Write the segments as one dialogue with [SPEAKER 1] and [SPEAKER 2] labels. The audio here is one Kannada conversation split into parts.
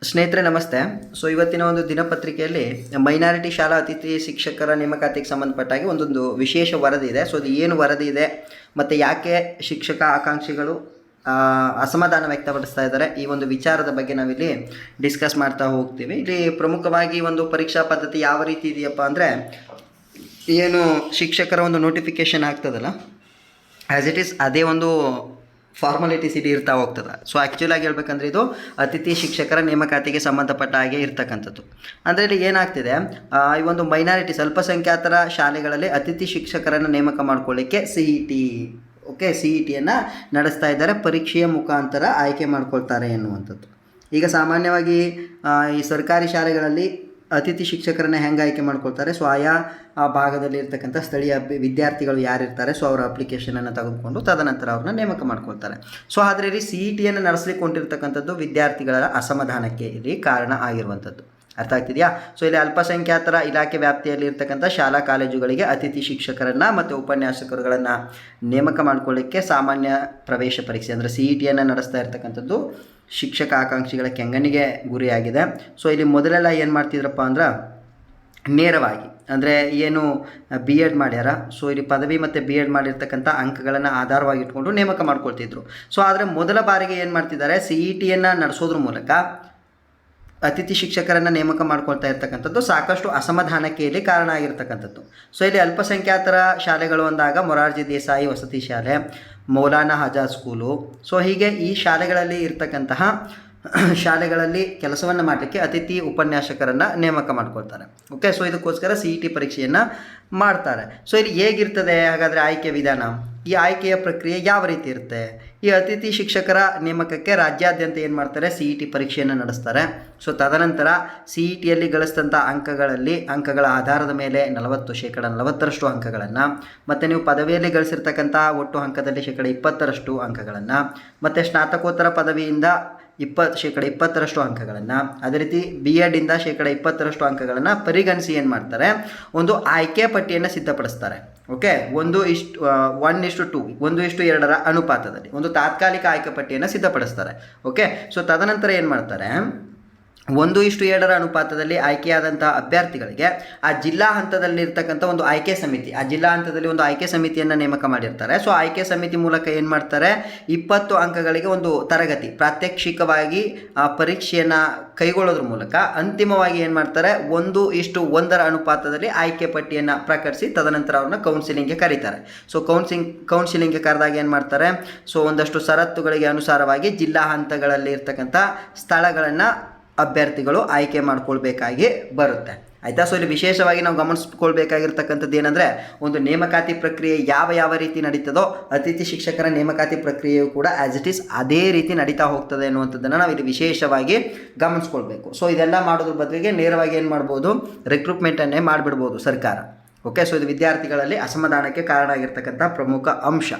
[SPEAKER 1] ಸ್ನೇಹಿತರೆ ನಮಸ್ತೆ. ಇವತ್ತಿನ ಒಂದು ದಿನಪತ್ರಿಕೆಯಲ್ಲಿ ಮೈನಾರಿಟಿ ಶಾಲಾ ಅತಿಥಿ ಶಿಕ್ಷಕರ ನೇಮಕಾತಿಗೆ ಸಂಬಂಧಪಟ್ಟಾಗಿ ಒಂದೊಂದು ವಿಶೇಷ ವರದಿ ಇದೆ. ಅದು ಏನು ವರದಿ ಇದೆ ಮತ್ತು ಯಾಕೆ ಶಿಕ್ಷಕ ಆಕಾಂಕ್ಷಿಗಳು ಅಸಮಾಧಾನ ವ್ಯಕ್ತಪಡಿಸ್ತಾ ಇದ್ದಾರೆ, ಈ ಒಂದು ವಿಚಾರದ ಬಗ್ಗೆ ನಾವಿಲ್ಲಿ ಡಿಸ್ಕಸ್ ಮಾಡ್ತಾ ಹೋಗ್ತೀವಿ. ಇಲ್ಲಿ ಪ್ರಮುಖವಾಗಿ ಒಂದು ಪರೀಕ್ಷಾ ಪದ್ಧತಿ ಯಾವ ರೀತಿ ಇದೆಯಪ್ಪ ಅಂದರೆ, ಏನು ಶಿಕ್ಷಕರ ಒಂದು ನೋಟಿಫಿಕೇಷನ್ ಆಗ್ತದಲ್ಲ, ಆ್ಯಸ್ ಇಟ್ ಈಸ್ ಅದೇ ಒಂದು ಫಾರ್ಮಾಲಿಟೀಸ್ ಇಲ್ಲಿ ಇರ್ತಾ ಹೋಗ್ತದೆ. ಆ್ಯಕ್ಚುಲಾಗಿ ಹೇಳ್ಬೇಕಂದ್ರೆ ಇದು ಅತಿಥಿ ಶಿಕ್ಷಕರ ನೇಮಕಾತಿಗೆ ಸಂಬಂಧಪಟ್ಟ ಹಾಗೆ ಇರ್ತಕ್ಕಂಥದ್ದು. ಅಂದರೆ ಇಲ್ಲಿ ಏನಾಗ್ತಿದೆ, ಈ ಒಂದು ಮೈನಾರಿಟೀಸ್ ಅಲ್ಪಸಂಖ್ಯಾತರ ಶಾಲೆಗಳಲ್ಲಿ ಅತಿಥಿ ಶಿಕ್ಷಕರನ್ನು ನೇಮಕ ಮಾಡ್ಕೊಳ್ಳಿಕ್ಕೆ ಸಿ ಇ ಟಿಯನ್ನು ನಡೆಸ್ತಾ ಇದ್ದಾರೆ. ಪರೀಕ್ಷೆಯ ಮುಖಾಂತರ ಆಯ್ಕೆ ಮಾಡ್ಕೊಳ್ತಾರೆ ಎನ್ನುವಂಥದ್ದು. ಈಗ ಸಾಮಾನ್ಯವಾಗಿ ಈ ಸರ್ಕಾರಿ ಶಾಲೆಗಳಲ್ಲಿ ಅತಿಥಿ ಶಿಕ್ಷಕರನ್ನ ಹೆಂಗೆ ಆಯ್ಕೆ ಮಾಡ್ಕೊಳ್ತಾರೆ, ಆಯಾ ಭಾಗದಲ್ಲಿ ಇರ್ತಕ್ಕಂಥ ಸ್ಥಳೀಯ ವಿದ್ಯಾರ್ಥಿಗಳು ಯಾರಿರ್ತಾರೆ, ಅವರ ಅಪ್ಲಿಕೇಶನನ್ನು ತೆಗೆದುಕೊಂಡು ತದನಂತರ ಅವ್ರನ್ನ ನೇಮಕ ಮಾಡ್ಕೊಳ್ತಾರೆ. ಆದರೆ ಇಲ್ಲಿ ಸಿ ಇ ಟಿಯನ್ನು ನಡೆಸಲಿಕ್ಕೆ ಹೊಂಟಿರ್ತಕ್ಕಂಥದ್ದು ವಿದ್ಯಾರ್ಥಿಗಳ ಅಸಮಾಧಾನಕ್ಕೆ ಇಲ್ಲಿ ಕಾರಣ ಆಗಿರುವಂಥದ್ದು. ಅರ್ಥ ಆಗ್ತಿದೆಯಾ? ಇಲ್ಲಿ ಅಲ್ಪಸಂಖ್ಯಾತರ ಇಲಾಖೆ ವ್ಯಾಪ್ತಿಯಲ್ಲಿ ಇರ್ತಕ್ಕಂಥ ಶಾಲಾ ಕಾಲೇಜುಗಳಿಗೆ ಅತಿಥಿ ಶಿಕ್ಷಕರನ್ನು ಮತ್ತು ಉಪನ್ಯಾಸಕರುಗಳನ್ನು ನೇಮಕ ಮಾಡ್ಕೊಳ್ಳಿಕ್ಕೆ ಸಾಮಾನ್ಯ ಪ್ರವೇಶ ಪರೀಕ್ಷೆ ಅಂದರೆ ಸಿ ಇ ಟಿಯನ್ನು ನಡೆಸ್ತಾ ಇರ್ತಕ್ಕಂಥದ್ದು ಶಿಕ್ಷಕ ಆಕಾಂಕ್ಷಿಗಳ ಕೆಂಗಣ್ಣಿಗೆ ಗುರಿಯಾಗಿದೆ. ಇಲ್ಲಿ ಮೊದಲೆಲ್ಲ ಏನು ಮಾಡ್ತಿದ್ರಪ್ಪ ಅಂದ್ರೆ, ನೇರವಾಗಿ ಅಂದರೆ ಏನು ಬಿ ಎಡ್ ಮಾಡ್ಯಾರ, ಇಲ್ಲಿ ಪದವಿ ಮತ್ತು ಬಿ ಎಡ್ ಮಾಡಿರ್ತಕ್ಕಂಥ ಅಂಕಗಳನ್ನು ಆಧಾರವಾಗಿ ಇಟ್ಕೊಂಡು ನೇಮಕ ಮಾಡ್ಕೊಳ್ತಿದ್ರು. ಆದರೆ ಮೊದಲ ಬಾರಿಗೆ ಏನು ಮಾಡ್ತಿದ್ದಾರೆ, ಸಿ ಇ ಟಿಯನ್ನು ನಡೆಸೋದ್ರ ಮೂಲಕ ಅತಿಥಿ ಶಿಕ್ಷಕರನ್ನು ನೇಮಕ ಮಾಡ್ಕೊಳ್ತಾ ಇರ್ತಕ್ಕಂಥದ್ದು ಸಾಕಷ್ಟು ಅಸಮಾಧಾನಕ್ಕೆ ಇಲ್ಲಿ ಕಾರಣ ಆಗಿರ್ತಕ್ಕಂಥದ್ದು. ಇಲ್ಲಿ ಅಲ್ಪಸಂಖ್ಯಾತರ ಶಾಲೆಗಳು ಅಂದಾಗ ಮೊರಾರ್ಜಿ ದೇಸಾಯಿ ವಸತಿ ಶಾಲೆ, ಮೌಲಾನಾ ಆಜಾದ್ ಸ್ಕೂಲು, ಹೀಗೆ ಈ ಶಾಲೆಗಳಲ್ಲಿ ಇರ್ತಕ್ಕಂತಹ ಶಾಲೆಗಳಲ್ಲಿ ಕೆಲಸವನ್ನು ಮಾಡಲಿಕ್ಕೆ ಅತಿಥಿ ಉಪನ್ಯಾಸಕರನ್ನು ನೇಮಕ ಮಾಡ್ಕೊಳ್ತಾರೆ. ಇದಕ್ಕೋಸ್ಕರ ಸಿ ಇ ಟಿ ಪರೀಕ್ಷೆಯನ್ನು ಮಾಡ್ತಾರೆ. ಇಲ್ಲಿ ಹೇಗಿರ್ತದೆ ಹಾಗಾದರೆ ಆಯ್ಕೆ ವಿಧಾನ, ಈ ಆಯ್ಕೆಯ ಪ್ರಕ್ರಿಯೆ ಯಾವ ರೀತಿ ಇರುತ್ತೆ? ಈ ಅತಿಥಿ ಶಿಕ್ಷಕರ ನೇಮಕಕ್ಕೆ ರಾಜ್ಯಾದ್ಯಂತ ಏನು ಮಾಡ್ತಾರೆ, ಸಿ ಇ ಟಿ ಪರೀಕ್ಷೆಯನ್ನು ನಡೆಸ್ತಾರೆ. ತದನಂತರ ಸಿ ಇ ಟಿಯಲ್ಲಿ ಗಳಿಸಿದಂಥ ಅಂಕಗಳ ಆಧಾರದ ಮೇಲೆ 40% ಅಂಕಗಳನ್ನು, ಮತ್ತು ನೀವು ಪದವಿಯಲ್ಲಿ ಗಳಿಸಿರ್ತಕ್ಕಂಥ ಒಟ್ಟು ಅಂಕದಲ್ಲಿ 20% ಅಂಕಗಳನ್ನು, ಮತ್ತು ಸ್ನಾತಕೋತ್ತರ ಪದವಿಯಿಂದ 20% ಅಂಕಗಳನ್ನು, ಅದೇ ರೀತಿ ಬಿ ಎಡ್ಡಿಂದ 20% ಅಂಕಗಳನ್ನು ಪರಿಗಣಿಸಿ ಏನು ಮಾಡ್ತಾರೆ, ಒಂದು ಆಯ್ಕೆ ಪಟ್ಟಿಯನ್ನು ಸಿದ್ಧಪಡಿಸ್ತಾರೆ. 1:2 1:2 ಅನುಪಾತದಲ್ಲಿ ಒಂದು ತಾತ್ಕಾಲಿಕ ಆಯ್ಕೆ ಪಟ್ಟಿಯನ್ನು ಸಿದ್ಧಪಡಿಸ್ತಾರೆ. ತದನಂತರ ಏನು ಮಾಡ್ತಾರೆ, 1:7 ಅನುಪಾತದಲ್ಲಿ ಆಯ್ಕೆಯಾದಂಥ ಅಭ್ಯರ್ಥಿಗಳಿಗೆ ಆ ಜಿಲ್ಲಾ ಹಂತದಲ್ಲಿರ್ತಕ್ಕಂಥ ಒಂದು ಆಯ್ಕೆ ಸಮಿತಿ, ಆ ಜಿಲ್ಲಾ ಹಂತದಲ್ಲಿ ಒಂದು ಆಯ್ಕೆ ಸಮಿತಿಯನ್ನು ನೇಮಕ ಮಾಡಿರ್ತಾರೆ. ಆಯ್ಕೆ ಸಮಿತಿ ಮೂಲಕ ಏನು ಮಾಡ್ತಾರೆ, 20 ಅಂಕಗಳಿಗೆ ಒಂದು ತರಗತಿ ಪ್ರಾತ್ಯಕ್ಷಿಕವಾಗಿ ಪರೀಕ್ಷೆಯನ್ನು ಕೈಗೊಳ್ಳೋದ್ರ ಮೂಲಕ ಅಂತಿಮವಾಗಿ ಏನು ಮಾಡ್ತಾರೆ, 1:1 ಅನುಪಾತದಲ್ಲಿ ಆಯ್ಕೆ ಪಟ್ಟಿಯನ್ನು ಪ್ರಕಟಿಸಿ ತದನಂತರ ಅವ್ರನ್ನ ಕೌನ್ಸಿಲಿಂಗ್ಗೆ ಕರೀತಾರೆ. ಕೌನ್ಸಿಲಿಂಗ್ಗೆ ಕರೆದಾಗ ಏನು ಮಾಡ್ತಾರೆ, ಒಂದಷ್ಟು ಷರತ್ತುಗಳಿಗೆ ಅನುಸಾರವಾಗಿ ಜಿಲ್ಲಾ ಹಂತಗಳಲ್ಲಿ ಇರ್ತಕ್ಕಂಥ ಸ್ಥಳಗಳನ್ನು ಅಭ್ಯರ್ಥಿಗಳು ಆಯ್ಕೆ ಮಾಡ್ಕೊಳ್ಬೇಕಾಗಿ ಬರುತ್ತೆ. ಆಯಿತಾ? ಇಲ್ಲಿ ವಿಶೇಷವಾಗಿ ನಾವು ಗಮನಿಸ್ಕೊಳ್ಬೇಕಾಗಿರ್ತಕ್ಕಂಥದ್ದು ಏನಂದರೆ, ಒಂದು ನೇಮಕಾತಿ ಪ್ರಕ್ರಿಯೆ ಯಾವ ರೀತಿ ನಡೀತದೋ ಅತಿಥಿ ಶಿಕ್ಷಕರ ನೇಮಕಾತಿ ಪ್ರಕ್ರಿಯೆಯು ಕೂಡ ಆ್ಯಸ್ ಇಟ್ ಈಸ್ ಅದೇ ರೀತಿ ನಡೀತಾ ಹೋಗ್ತದೆ ಅನ್ನುವಂಥದ್ದನ್ನು ನಾವು ಇಲ್ಲಿ ವಿಶೇಷವಾಗಿ ಗಮನಿಸ್ಕೊಳ್ಬೇಕು. ಇದೆಲ್ಲ ಮಾಡೋದ್ರ ಬದಲಿಗೆ ನೇರವಾಗಿ ಏನು ಮಾಡ್ಬೋದು, ರಿಕ್ರೂಟ್ಮೆಂಟನ್ನೇ ಮಾಡಿಬಿಡ್ಬೋದು ಸರ್ಕಾರ. ಇದು ವಿದ್ಯಾರ್ಥಿಗಳಲ್ಲಿ ಅಸಮಾಧಾನಕ್ಕೆ ಕಾರಣ ಆಗಿರ್ತಕ್ಕಂಥ ಪ್ರಮುಖ ಅಂಶ.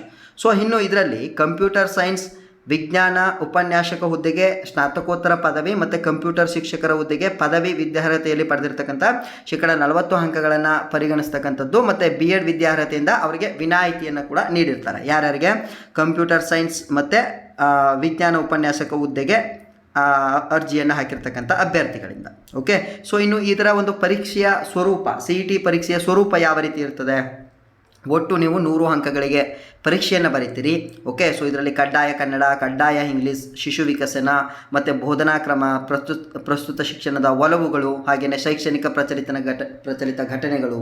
[SPEAKER 1] ಇನ್ನು ಇದರಲ್ಲಿ ಕಂಪ್ಯೂಟರ್ ಸೈನ್ಸ್ ವಿಜ್ಞಾನ ಉಪನ್ಯಾಸಕ ಹುದ್ದೆಗೆ ಸ್ನಾತಕೋತ್ತರ ಪದವಿ ಮತ್ತು ಕಂಪ್ಯೂಟರ್ ಶಿಕ್ಷಕರ ಹುದ್ದೆಗೆ ಪದವಿ ವಿದ್ಯಾರ್ಹತೆಯಲ್ಲಿ ಪಡೆದಿರ್ತಕ್ಕಂಥ 40% ಅಂಕಗಳನ್ನು ಪರಿಗಣಿಸ್ತಕ್ಕಂಥದ್ದು, ಮತ್ತು ಬಿ ಎಡ್ ವಿದ್ಯಾರ್ಹತೆಯಿಂದ ಅವರಿಗೆ ವಿನಾಯಿತಿಯನ್ನು ಕೂಡ ನೀಡಿರ್ತಾರೆ. ಯಾರ್ಯಾರಿಗೆ, ಕಂಪ್ಯೂಟರ್ ಸೈನ್ಸ್ ಮತ್ತು ವಿಜ್ಞಾನ ಉಪನ್ಯಾಸಕ ಹುದ್ದೆಗೆ ಅರ್ಜಿಯನ್ನು ಹಾಕಿರ್ತಕ್ಕಂಥ ಅಭ್ಯರ್ಥಿಗಳಿಂದ. ಇನ್ನು ಇದರ ಒಂದು ಪರೀಕ್ಷೆಯ ಸ್ವರೂಪ, ಸಿ ಇ ಟಿ ಪರೀಕ್ಷೆಯ ಸ್ವರೂಪ ಯಾವ ರೀತಿ ಇರ್ತದೆ, ಒಟ್ಟು ನೀವು 100 ಅಂಕಗಳಿಗೆ ಪರೀಕ್ಷೆಯನ್ನು ಬರೀತೀರಿ. ಇದರಲ್ಲಿ ಕಡ್ಡಾಯ ಕನ್ನಡ, ಕಡ್ಡಾಯ ಇಂಗ್ಲೀಷ್, ಶಿಶು ವಿಕಸನ ಮತ್ತು ಬೋಧನಾ ಕ್ರಮ, ಪ್ರಸ್ತುತ ಶಿಕ್ಷಣದ ಒಲವುಗಳು, ಹಾಗೆಯೇ ಶೈಕ್ಷಣಿಕ ಪ್ರಚಲಿತ ಘಟನೆಗಳು,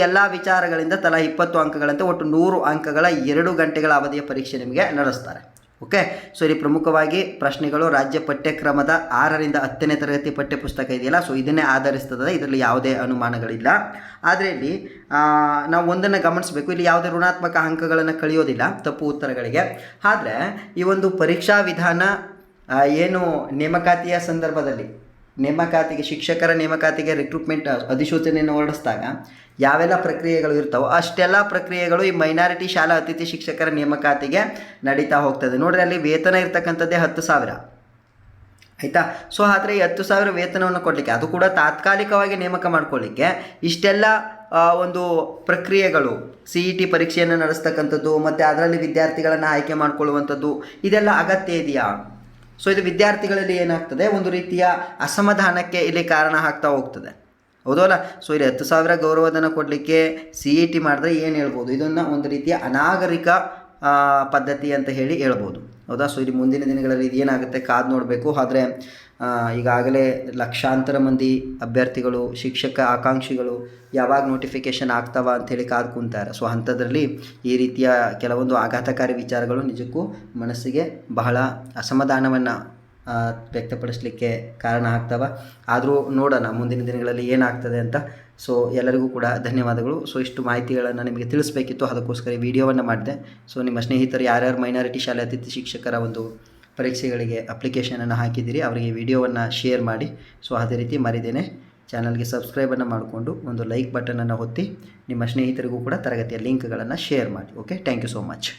[SPEAKER 1] ಎಲ್ಲ ವಿಚಾರಗಳಿಂದ ತಲಾ 20 ಅಂಕಗಳಂತೆ ಒಟ್ಟು 100 ಅಂಕಗಳ 2 ಗಂಟೆಗಳ ಅವಧಿಯ ಪರೀಕ್ಷೆ ನಿಮಗೆ ನಡೆಸ್ತಾರೆ. ಇಲ್ಲಿ ಪ್ರಮುಖವಾಗಿ ಪ್ರಶ್ನೆಗಳು ರಾಜ್ಯ ಪಠ್ಯಕ್ರಮದ 6ರಿಂದ 10ನೇ ತರಗತಿ ಪಠ್ಯಪುಸ್ತಕ ಇದೆಯಲ್ಲ, ಇದನ್ನೇ ಆಧರಿಸ್ತದೆ. ಇದರಲ್ಲಿ ಯಾವುದೇ ಅನುಮಾನಗಳಿಲ್ಲ. ಆದರೆ ಇಲ್ಲಿ ನಾವು ಒಂದನ್ನು ಗಮನಿಸಬೇಕು, ಇಲ್ಲಿ ಯಾವುದೇ ಋಣಾತ್ಮಕ ಅಂಕಗಳನ್ನು ಕಳೆಯೋದಿಲ್ಲ ತಪ್ಪು ಉತ್ತರಗಳಿಗೆ. ಆದರೆ ಈ ಒಂದು ಪರೀಕ್ಷಾ ವಿಧಾನ ಏನು ನೇಮಕಾತಿಯ ಸಂದರ್ಭದಲ್ಲಿ ಶಿಕ್ಷಕರ ನೇಮಕಾತಿಗೆ ರಿಕ್ರೂಟ್ಮೆಂಟ್ ಅಧಿಸೂಚನೆಯನ್ನು ಹೊರಡಿಸಿದಾಗ ಯಾವೆಲ್ಲ ಪ್ರಕ್ರಿಯೆಗಳು ಇರ್ತಾವೋ ಅಷ್ಟೆಲ್ಲ ಪ್ರಕ್ರಿಯೆಗಳು ಈ ಮೈನಾರಿಟಿ ಶಾಲಾ ಅತಿಥಿ ಶಿಕ್ಷಕರ ನೇಮಕಾತಿಗೆ ನಡೀತಾ ಹೋಗ್ತದೆ. ನೋಡ್ರಿ, ಅಲ್ಲಿ ವೇತನ ಇರ್ತಕ್ಕಂಥದ್ದೇ 10,000. ಆಯಿತಾ? ಆದರೆ ಈ 10,000 ವೇತನವನ್ನು ಕೊಡಲಿಕ್ಕೆ, ಅದು ಕೂಡ ತಾತ್ಕಾಲಿಕವಾಗಿ ನೇಮಕ ಮಾಡ್ಕೊಳ್ಳಿಕ್ಕೆ ಇಷ್ಟೆಲ್ಲ ಒಂದು ಪ್ರಕ್ರಿಯೆಗಳು, ಸಿ ಇ ಟಿ ಪರೀಕ್ಷೆಯನ್ನು ನಡೆಸ್ತಕ್ಕಂಥದ್ದು ಮತ್ತು ಅದರಲ್ಲಿ ವಿದ್ಯಾರ್ಥಿಗಳನ್ನು ಆಯ್ಕೆ ಮಾಡ್ಕೊಳ್ಳುವಂಥದ್ದು, ಇದೆಲ್ಲ ಅಗತ್ಯ ಇದೆಯಾ? ಸೊ ಇದು ವಿದ್ಯಾರ್ಥಿಗಳಲ್ಲಿ ಏನಾಗ್ತದೆ, ಒಂದು ರೀತಿಯ ಅಸಮಾಧಾನಕ್ಕೆ ಇಲ್ಲಿ ಕಾರಣ ಆಗ್ತಾ ಹೋಗ್ತದೆ, ಹೌದಲ್ಲ. ಸೊ ಇಲ್ಲಿ 10,000 ಗೌರವಧನ ಕೊಡಲಿಕ್ಕೆ CET ಮಾಡಿದ್ರೆ ಏನು ಹೇಳ್ಬೋದು, ಇದನ್ನು ಒಂದು ರೀತಿಯ ಅನಾಗರಿಕ ಪದ್ಧತಿ ಅಂತ ಹೇಳಿ ಹೇಳ್ಬೋದು, ಹೌದಾ. ಸೊ ಇಲ್ಲಿ ಮುಂದಿನ ದಿನಗಳಲ್ಲಿ ಇದು ಏನಾಗುತ್ತೆ ಕಾದು ನೋಡಬೇಕು. ಆದರೆ ಈಗಾಗಲೇ ಲಕ್ಷಾಂತರ ಮಂದಿ ಅಭ್ಯರ್ಥಿಗಳು, ಶಿಕ್ಷಕ ಆಕಾಂಕ್ಷಿಗಳು ಯಾವಾಗ ನೋಟಿಫಿಕೇಷನ್ ಆಗ್ತಾವ ಅಂಥೇಳಿ ಕಾದು ಕುಂತಾರೆ. ಸೊ ಅಂಥದ್ರಲ್ಲಿ ಈ ರೀತಿಯ ಕೆಲವೊಂದು ಆಘಾತಕಾರಿ ವಿಚಾರಗಳು ನಿಜಕ್ಕೂ ಮನಸ್ಸಿಗೆ ಬಹಳ ಅಸಮಾಧಾನವನ್ನು ವ್ಯಕ್ತಪಡಿಸಲಿಕ್ಕೆ ಕಾರಣ ಆಗ್ತವೆ. ಆದರೂ ನೋಡೋಣ ಮುಂದಿನ ದಿನಗಳಲ್ಲಿ ಏನಾಗ್ತದೆ ಅಂತ. ಸೊ ಎಲ್ಲರಿಗೂ ಕೂಡ ಧನ್ಯವಾದಗಳು. ಸೊ ಇಷ್ಟು ಮಾಹಿತಿಗಳನ್ನು ನಿಮಗೆ ತಿಳಿಸ್ಬೇಕಿತ್ತು, ಅದಕ್ಕೋಸ್ಕರ ಈ ವಿಡಿಯೋವನ್ನು ಮಾಡಿದೆ. ಸೊ ನಿಮ್ಮ ಸ್ನೇಹಿತರು ಯಾರ್ಯಾರು ಮೈನಾರಿಟಿ ಶಾಲೆ ಅತಿಥಿ ಶಿಕ್ಷಕರ ಒಂದು ಪರೀಕ್ಷೆಗಳಿಗೆ ಅಪ್ಲಿಕೇಶನನ್ನು ಹಾಕಿದ್ದೀರಿ ಅವರಿಗೆ ವಿಡಿಯೋವನ್ನು ಶೇರ್ ಮಾಡಿ. ಸೊ ಅದೇ ರೀತಿ ಮರಿದೇನೆ ಚಾನಲ್ಗೆ ಸಬ್ಸ್ಕ್ರೈಬನ್ನು ಮಾಡಿಕೊಂಡು ಒಂದು ಲೈಕ್ ಬಟನನ್ನು ಒತ್ತಿ ನಿಮ್ಮ ಸ್ನೇಹಿತರಿಗೂ ಕೂಡ ತರಗತಿಯ ಲಿಂಕ್ಗಳನ್ನು ಶೇರ್ ಮಾಡಿ. Okay, thank you so much.